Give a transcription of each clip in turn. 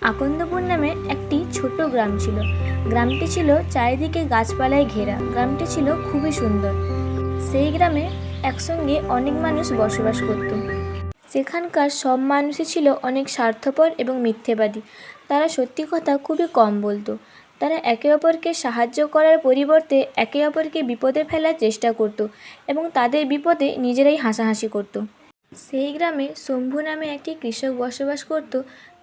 আকন্দপুর নামে একটি ছোট গ্রাম ছিল। গ্রামটি ছিল চারিদিকে গাছপালায় ঘেরা। গ্রামটি ছিল খুবই সুন্দর। সেই গ্রামে একসঙ্গে অনেক মানুষ বসবাস করত। সেখানকার সব মানুষই ছিল অনেক স্বার্থপর এবং মিথ্যেবাদী। তারা সত্যি কথা খুবই কম বলতো। তারা একে অপরকে সাহায্য করার পরিবর্তে একে অপরকে বিপদে ফেলার চেষ্টা করত এবং তাদের বিপদে নিজেরাই হাসাহাসি করত। সেই গ্রামে শম্ভু নামে একটি কৃষক বসবাস করত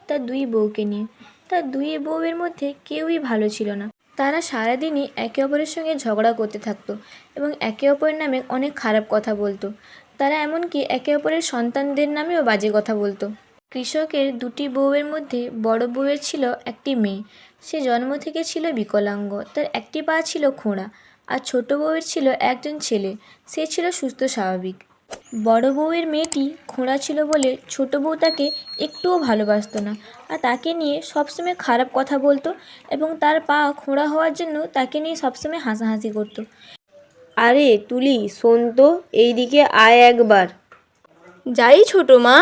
তার দুই বউকে নিয়ে। তার দুই বউয়ের মধ্যে কেউই ভালো ছিল না। তারা সারাদিনই একে অপরের সঙ্গে ঝগড়া করতে থাকতো এবং একে অপরের নামে অনেক খারাপ কথা বলতো। তারা এমনকি একে অপরের সন্তানদের নামেও বাজে কথা বলতো। কৃষকের দুটি বউয়ের মধ্যে বড় বউয়ের ছিল একটি মেয়ে। সে জন্ম থেকে ছিল বিকলাঙ্গ। তার একটি পা ছিল খোঁড়া। আর ছোট বউয়ের ছিল একজন ছেলে। সে ছিল সুস্থ স্বাভাবিক। বড় বউয়ের মেয়েটি খোঁড়া ছিল বলে ছোট বউ তাকে একটুও ভালোবাসতো না আর তাকে নিয়ে সবসময় খারাপ কথা বলতো এবং তার পা খোঁড়া হওয়ার জন্য তাকে নিয়ে সবসময় হাসাহাসি করতো। আরে তুলি, শোন তো, এইদিকে আয় একবার। যাই ছোট মা।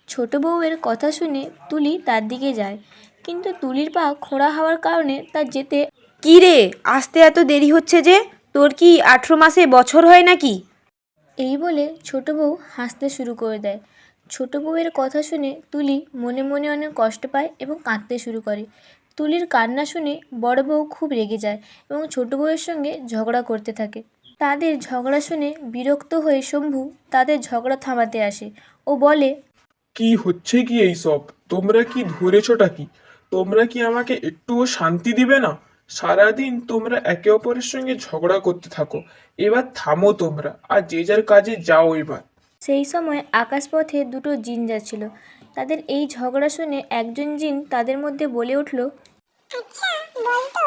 ছোট বউয়ের কথা শুনে তুলি তার দিকে যায়, কিন্তু তুলির পা খোঁড়া হওয়ার কারণে তার যেতে। কি রে, আসতে এত দেরি হচ্ছে যে? তোর কি 18 মাসে বছর হয় নাকি? এই বলে ছোট বউ হাসতে শুরু করে দেয়। ছোট বউয়ের কথা শুনে তুলি মনে মনে অনেক কষ্ট পায় এবং কাঁদতে শুরু করে। তুলির কান্না শুনে বড় বউ খুব রেগে যায় এবং ছোট বউয়ের সঙ্গে ঝগড়া করতে থাকে। তাদের ঝগড়া শুনে বিরক্ত হয়ে শম্ভু তাদের ঝগড়া থামাতে আসে ও বলে, কি হচ্ছে কি এইসব? তোমরা কি ধরেছোটা কি? তোমরা কি আমাকে একটুও শান্তি দিবে না? সারাদিন তোমরা একে অপরের সঙ্গে ঝগড়া করতে থাকো। এবার থামো তোমরা আর যে যার কাজে যাও এবার। সেই সময় আকাশপথে দুটো জিন যাচ্ছিল। তাদের এই ঝগড়া শুনে একজন জিন তাদের মধ্যে বলে উঠল, আচ্ছা বলতো,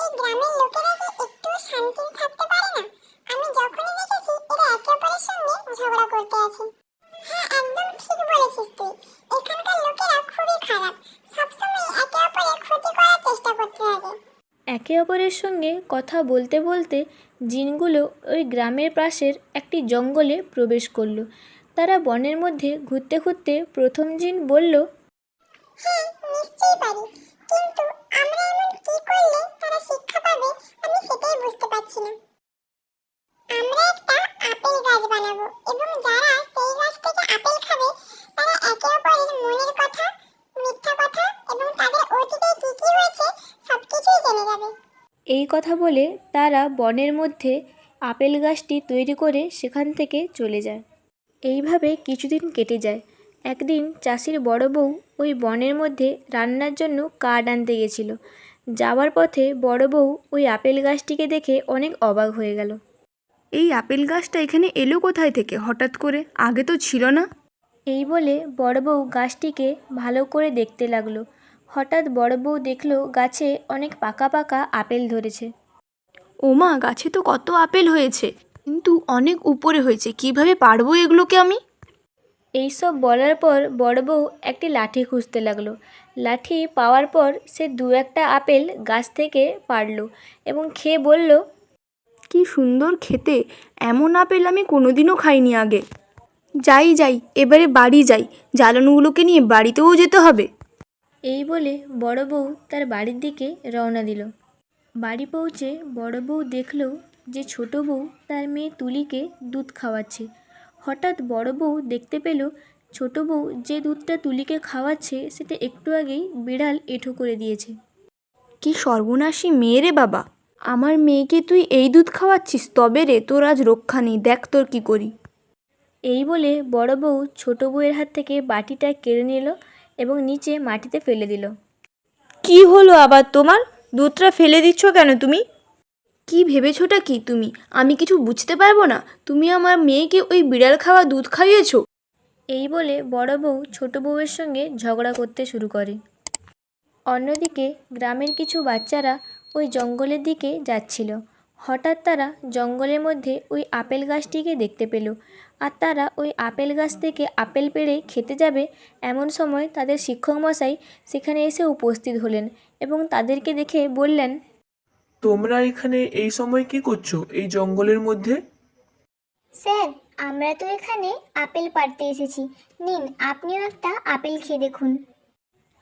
এই গ্রামের লোকেরা কি একটু শান্তি থাকতে পারে না? আমি যখনই দেখেছি এরা একে অপরের সঙ্গে ঝগড়া করতে আছে। হ্যাঁ, একদম ঠিক বলেছিস তুই। এখানকার লোকেরা খুবই খারাপ, সবসময় একে অপরের ক্ষতি করার চেষ্টা করতে থাকে। একে অপরের সঙ্গে কথা বলতে বলতে জিনগুলো ওই গ্রামের পাশের একটি জঙ্গলে প্রবেশ করলো। তারা বনের মধ্যে ঘুরতে ঘুরতে প্রথম জিন বলল, হ্যাঁ, নিশ্চয়ই পারি, কিন্তু আমরা এমন কি করলে তারা শিক্ষা পাবে আমি সেটাই বুঝতে পারছি না। আমরা একটা আপেল গাছ বানাবো এবং যারা সেই গাছ থেকে আপেল খাবে তারা একে অপরের মনের কথা, মিথ্যা কথা এবং তাদের অতীতে কি কি হয়েছে সবকিছুই জেনে যাবে। এই কথা বলে তারা বনের মধ্যে আপেল গাছটি তৈরি করে সেখান থেকে চলে যায়। এইভাবে কিছুদিন কেটে যায়। একদিন চাষির বড় বউ ওই বনের মধ্যে রান্নার জন্য কাঠ আনতে গেছিল। যাওয়ার পথে বড় বউ ওই আপেল গাছটিকে দেখে অনেক অবাক হয়ে গেল। এই আপেল গাছটা এখানে এলো কোথায় থেকে হঠাৎ করে? আগে তো ছিল না। এই বলে বড় বউ গাছটিকে ভালো করে দেখতে লাগলো। হঠাৎ বড় বউ দেখলো গাছে অনেক পাকা পাকা আপেল ধরেছে। ওমা, গাছে তো কত আপেল হয়েছে, কিন্তু অনেক উপরে হয়েছে, কিভাবে পারবো এগুলোকে আমি? এইসব বলার পর বড় বউ একটি লাঠি খুঁজতে লাগলো। লাঠি পাওয়ার পর সে দু একটা আপেল গাছ থেকে পারলো এবং খেয়ে বলল, কি সুন্দর খেতে! এমন আপেল আমি কোনোদিনও খাইনি আগে। যাই যাই, এবারে বাড়ি যাই, জ্বালানোগুলোকে নিয়ে বাড়িতেও যেতে হবে। এই বলে বড় বউ তার বাড়ির দিকে রওনা দিল। বাড়ি পৌঁছে বড় বউ দেখল যে ছোট বউ তার মেয়ে তুলিকে দুধ খাওয়াচ্ছে। হঠাৎ বড় বউ দেখতে পেল ছোট বউ যে দুধটা তুলিকে খাওয়াচ্ছে সেটা একটু আগেই বিড়াল এঁঠো করে দিয়েছে। কি সর্বনাশী মেয়ে রে বাবা! আমার মেয়েকে তুই এই দুধ খাওয়াচ্ছিস? তবে রে, তোর আজ রক্ষা নেই, দেখ তোর কি করি। এই বলে বড় বউ ছোট বউয়ের হাত থেকে বাটিটা কেড়ে নিল এবং নিচে মাটিতে ফেলে দিল। কি হলো আবার তোমার? দুধটা ফেলে দিচ্ছ কেন তুমি? কি ভেবেছোটা কি তুমি? আমি কিছু বুঝতে পারবো না? তুমি আমার মেয়েকে ওই বিড়াল খাওয়া দুধ খাইয়েছো। এই বলে বড় বউ ছোট বউয়ের সঙ্গে ঝগড়া করতে শুরু করে। অন্যদিকে গ্রামের কিছু বাচ্চারা ওই জঙ্গলের দিকে যাচ্ছিল। হঠাৎ তারা জঙ্গলের মধ্যে ওই আপেল গাছটিকে দেখতে পেল আর তারা ওই আপেল গাছ থেকে আপেল পেড়ে খেতে যাবে এমন সময় তাদের শিক্ষক মশাই সেখানে এসে উপস্থিত হলেন এবং তাদেরকে দেখে বললেন, তোমরা এখানে এই সময় কি করছো এই জঙ্গলের মধ্যে? স্যার, আমরা তো এখানে আপেল পাড়তে এসেছি, নিন আপনিও একটা আপেল খেয়ে দেখুন।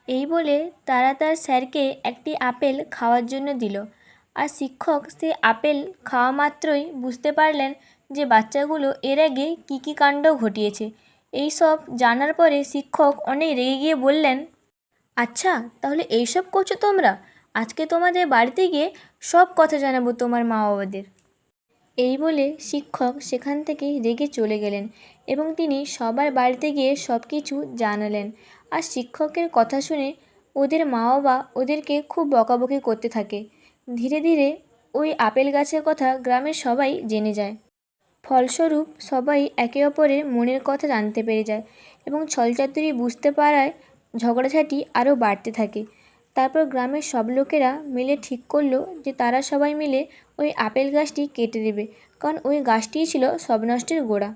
এই বলে তারা তার স্যারকে একটি আপেল খাওয়ার জন্য দিল। আর শিক্ষক সেই আপেল খাওয়া মাত্রই বুঝতে পারলেন যে বাচ্চাগুলো এর আগে কী কী কাণ্ড ঘটিয়েছে। এই সব জানার পরে শিক্ষক অনেক রেগে গিয়ে বললেন, আচ্ছা তাহলে এইসব করছো তোমরা, আজকে তোমাদের বাড়িতে গিয়ে সব কথা জানাবো তোমার মা বাবাদের। এই বলে শিক্ষক সেখান থেকে রেগে চলে গেলেন এবং তিনি সবার বাড়িতে গিয়ে সব কিছু জানালেন। আর শিক্ষকের কথা শুনে ওদের মা বাবা ওদেরকে খুব বকাবকি করতে থাকে। ধীরে ধীরে ওই আপেল গাছের কথা গ্রামের সবাই জেনে যায়। ফলস্বরূপ সবাই একে অপরের মনের কথা জানতে পেরে যায় এবং ছলচাতুরি বুঝতে পারায় ঝগড়াঝাটি আরও বাড়তে থাকে। তারপর গ্রামের সব লোকেরা মিলে ঠিক করলো যে তারা সবাই মিলে ওই আপেল গাছটি কেটে দেবে, কারণ ওই গাছটিই ছিল সব নষ্টের গোড়া।